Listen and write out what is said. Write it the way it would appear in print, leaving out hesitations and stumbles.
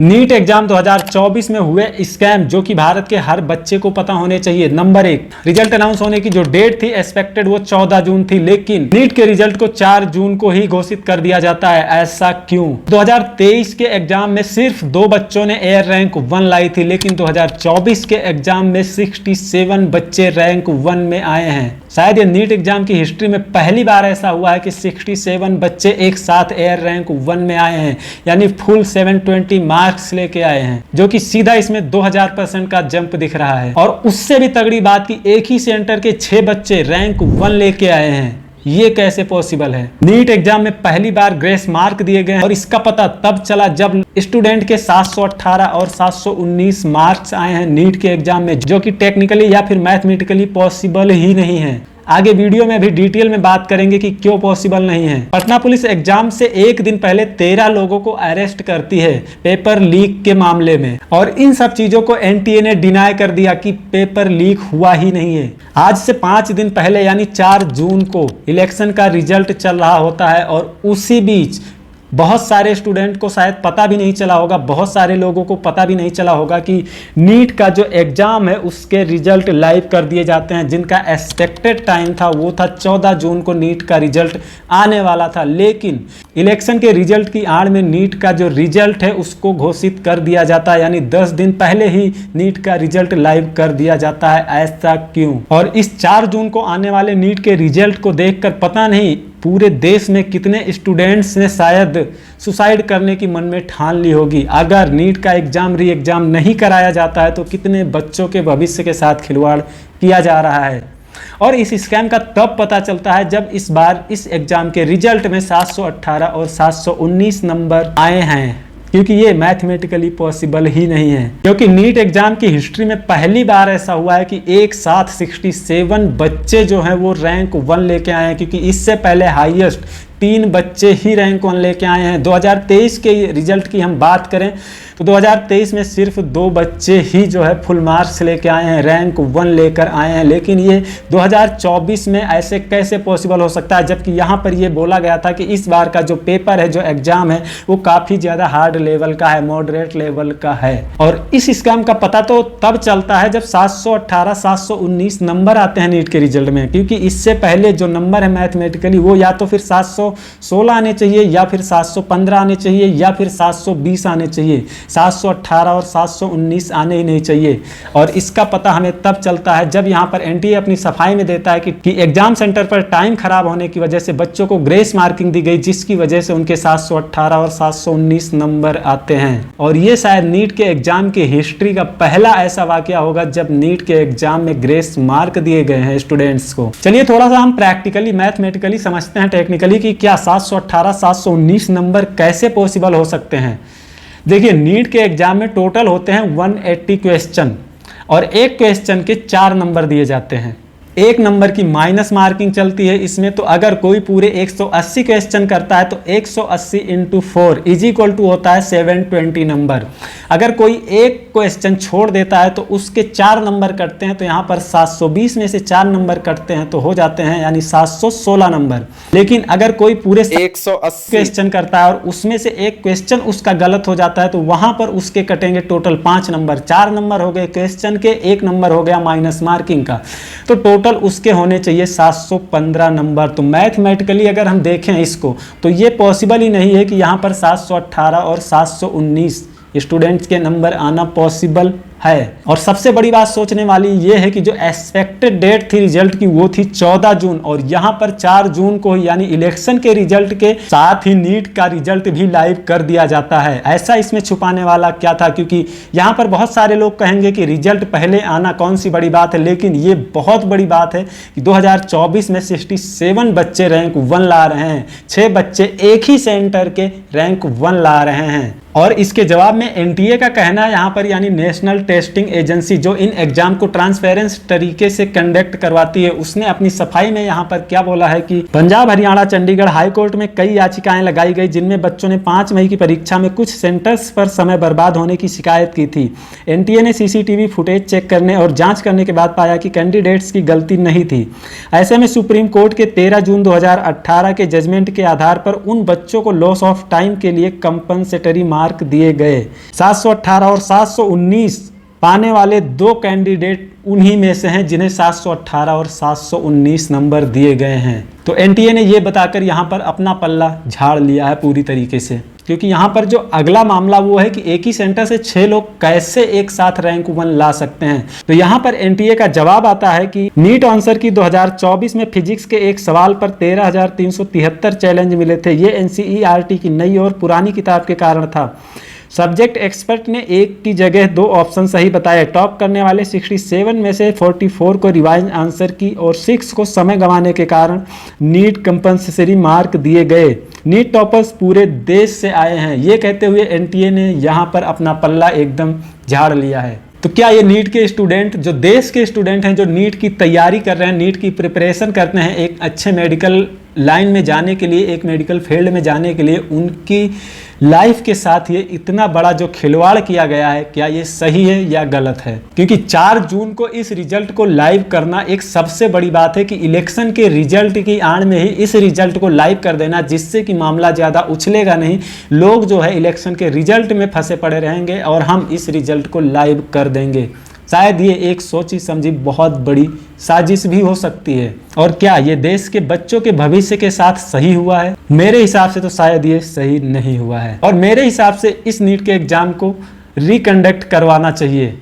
NEET exam 2024 में हुए scam जो कि भारत के हर बच्चे को पता होने चाहिए। नंबर 1, रिजल्ट अनाउंस होने की जो डेट थी एक्सपेक्टेड वो 14 जून थी, लेकिन नीट के रिजल्ट को 4 जून को ही घोषित कर दिया जाता है। ऐसा क्यों? 2023 के एग्जाम में सिर्फ 2 बच्चों ने एयर रैंक 1 लाई थी, लेकिन 2024 के एग्जाम में 67 बच्चे रैंक 1 में आए हैं। शायद ये नीट एग्जाम की हिस्ट्री में पहली बार ऐसा हुआ है कि 67 बच्चे एक साथ एयर रैंक 1 में आए हैं, यानी फुल 720 मार्क्स लेके आए हैं, जो कि सीधा इसमें 2000% का जंप दिख रहा है। और उससे भी तगड़ी बात कि एक ही सेंटर के 6 बच्चे रैंक 1 लेके आए हैं। ये कैसे पॉसिबल है? नीट एग्जाम में पहली बार ग्रेस मार्क दिए गए और इसका पता तब चला जब स्टूडेंट के 718 और 719 मार्क्स आए हैं नीट के एग्जाम में, जो कि टेक्निकली या फिर मैथमेटिकली पॉसिबल ही नहीं है। आगे वीडियो में भी डिटेल में बात करेंगे कि क्यों पॉसिबल नहीं है। पटना पुलिस एग्जाम से एक दिन पहले 13 लोगों को अरेस्ट करती है पेपर लीक के मामले में, और इन सब चीजों को एनटीए ने डिनाई कर दिया कि पेपर लीक हुआ ही नहीं है। आज से 5 दिन पहले यानी 4 जून को इलेक्शन का रिजल्ट चल रहा होता है, और उसी बीच बहुत सारे स्टूडेंट को शायद पता भी नहीं चला होगा, बहुत सारे लोगों को पता भी नहीं चला होगा कि नीट का जो एग्जाम है उसके रिजल्ट लाइव कर दिए जाते हैं। जिनका एक्सपेक्टेड टाइम था वो था 14 जून को नीट का रिजल्ट आने वाला था, लेकिन इलेक्शन के रिजल्ट की आड़ में नीट का जो रिजल्ट है उसको घोषित कर दिया जाता है, यानी 10 दिन पहले ही नीट का रिजल्ट लाइव कर दिया जाता है। ऐसा क्यों? और इस 4 जून को आने वाले नीट के रिजल्ट को देखकर पता नहीं पूरे देश में कितने स्टूडेंट्स ने शायद सुसाइड करने की मन में ठान ली होगी। अगर नीट का एग्जाम री एग्जाम नहीं कराया जाता है तो कितने बच्चों के भविष्य के साथ खिलवाड़ किया जा रहा है। और इस स्कैम का तब पता चलता है जब इस बार इस एग्जाम के रिजल्ट में 718 और 719 नंबर आए हैं, क्योंकि ये मैथमेटिकली पॉसिबल ही नहीं है। क्योंकि नीट एग्जाम की हिस्ट्री में पहली बार ऐसा हुआ है कि एक साथ 67 बच्चे जो हैं वो रैंक 1 लेके आए हैं, क्योंकि इससे पहले हाईएस्ट 3 बच्चे ही रैंक 1 लेके आए हैं। 2023 के रिजल्ट की हम बात करें तो 2023 में सिर्फ 2 बच्चे ही जो है फुल मार्क्स लेके आए हैं, रैंक 1 लेकर आए हैं। लेकिन ये 2024 में ऐसे कैसे पॉसिबल हो सकता है, जबकि यहाँ पर ये बोला गया था कि इस बार का जो पेपर है, जो एग्जाम है, वो काफ़ी ज़्यादा हार्ड लेवल का है, मॉडरेट लेवल का है। और इस स्कैम का पता तो तब चलता है जब 718 719 नंबर आते हैं नीट के रिजल्ट में, क्योंकि इससे पहले जो नंबर है मैथमेटिकली वो या तो फिर 716 आने चाहिए, या फिर 715 आने चाहिए, या फिर 720 आने चाहिए। 718 और 719 आने ही नहीं चाहिए। और इसका पता हमें तब चलता है जब यहाँ पर एनटीए अपनी सफाई में देता है कि एग्जाम सेंटर पर टाइम खराब होने की वजह से बच्चों को ग्रेस मार्किंग दी गई, जिसकी वजह से उनके 718 और 719 नंबर आते हैं। और ये शायद नीट के एग्जाम की हिस्ट्री का पहला ऐसा वाकया होगा जब नीट के एग्जाम में ग्रेस मार्क दिए गए हैं स्टूडेंट्स को। चलिए थोड़ा सा हम प्रैक्टिकली मैथमेटिकली समझते हैं, टेक्निकली, कि क्या 718 719 नंबर कैसे पॉसिबल हो सकते हैं। देखिए, नीट के एग्जाम में टोटल होते हैं 180 क्वेश्चन, और एक क्वेश्चन के 4 नंबर दिए जाते हैं। एक नंबर की माइनस मार्किंग चलती है इसमें। तो अगर कोई पूरे 180 क्वेश्चन करता है तो 180 × 4 इज इक्वल टू होता है 720 नंबर। अगर कोई एक क्वेश्चन छोड़ देता है तो उसके 4 नंबर कटते हैं, तो यहाँ पर 720 में से 4 नंबर कटते हैं तो हो जाते हैं यानी 716 नंबर। लेकिन अगर कोई पूरे 180 क्वेश्चन करता है और उसमें से एक क्वेश्चन उसका गलत हो जाता है तो वहां पर उसके कटेंगे टोटल 5 नंबर। 4 नंबर हो गए क्वेश्चन के, 1 नंबर हो गया माइनस मार्किंग का, तो टोटल उसके होने चाहिए 715 नंबर। तो मैथमेटिकली अगर हम देखें इसको तो ये पॉसिबल ही नहीं है कि यहाँ पर 718 और 719 स्टूडेंट्स के नंबर आना पॉसिबल है। और सबसे बड़ी बात सोचने वाली ये है कि जो एक्सपेक्टेड डेट थी रिजल्ट की वो थी 14 जून, और यहाँ पर 4 जून को यानी इलेक्शन के रिजल्ट के साथ ही नीट का रिजल्ट भी लाइव कर दिया जाता है। ऐसा इसमें छुपाने वाला क्या था? क्योंकि यहाँ पर बहुत सारे लोग कहेंगे कि रिजल्ट पहले आना कौन सी बड़ी बात है, लेकिन ये बहुत बड़ी बात है कि 2024 में 67 बच्चे रैंक 1 ला रहे हैं, 6 बच्चे एक ही सेंटर के रैंक 1 ला रहे हैं। और इसके जवाब में एनटीए का कहना है यहाँ पर, यानी नेशनल टेस्टिंग एजेंसी जो इन एग्जाम को ट्रांसपेरेंट तरीके से कंडक्ट करवाती है, उसने अपनी सफाई में यहाँ पर क्या बोला है कि पंजाब, हरियाणा, चंडीगढ़ हाई कोर्ट में कई याचिकाएं लगाई गई जिनमें बच्चों ने 5 मई की परीक्षा में कुछ सेंटर्स पर समय बर्बाद होने की शिकायत की थी। एनटीए ने सीसीटीवी फुटेज चेक करने और जांच करने के बाद पाया कि कैंडिडेट्स की गलती नहीं थी। ऐसे में सुप्रीम कोर्ट के 13 जून 2018 के जजमेंट के आधार पर उन बच्चों को लॉस ऑफ टाइम के लिए कंपनसेटरी मार्क दिए गए। 718 और 719 पाने वाले 2 कैंडिडेट उन्हीं में से हैं जिन्हें 718 और 719 नंबर दिए गए हैं। तो एनटीए ने ये बताकर यहाँ पर अपना पल्ला झाड़ लिया है पूरी तरीके से, क्योंकि यहाँ पर जो अगला मामला वो है कि एक ही सेंटर से 6 लोग कैसे एक साथ रैंक 1 ला सकते हैं। तो यहाँ पर एनटीए का जवाब आता है कि नीट आंसर की 2024 में फिजिक्स के एक सवाल पर 13,373 चैलेंज मिले थे। ये एनसीईआरटी की नई और पुरानी किताब के कारण था। सब्जेक्ट एक्सपर्ट ने एक की जगह 2 ऑप्शन सही बताए। टॉप करने वाले 67 में से 44 को रिवाइज आंसर की और 6 को समय गंवाने के कारण नीट कंपनसेटरी मार्क दिए गए। नीट टॉपर्स पूरे देश से आए हैं, ये कहते हुए एनटीए ने यहाँ पर अपना पल्ला एकदम झाड़ लिया है। तो क्या ये नीट के स्टूडेंट, जो देश के स्टूडेंट हैं, जो नीट की तैयारी कर रहे हैं, नीट की प्रिपरेशन करते हैं, एक अच्छे मेडिकल लाइन में जाने के लिए, एक मेडिकल फील्ड में जाने के लिए, उनकी लाइफ के साथ ये इतना बड़ा जो खिलवाड़ किया गया है, क्या ये सही है या गलत है? क्योंकि 4 जून को इस रिजल्ट को लाइव करना एक सबसे बड़ी बात है कि इलेक्शन के रिजल्ट की आड़ में ही इस रिजल्ट को लाइव कर देना, जिससे कि मामला ज़्यादा उछलेगा नहीं। लोग जो है इलेक्शन के रिजल्ट में फंसे पड़े रहेंगे और हम इस रिजल्ट को लाइव कर देंगे। शायद ये एक सोची समझी बहुत बड़ी साजिश भी हो सकती है। और क्या ये देश के बच्चों के भविष्य के साथ सही हुआ है? मेरे हिसाब से तो शायद ये सही नहीं हुआ है और मेरे हिसाब से इस नीट के एग्जाम को रिकंडक्ट करवाना चाहिए।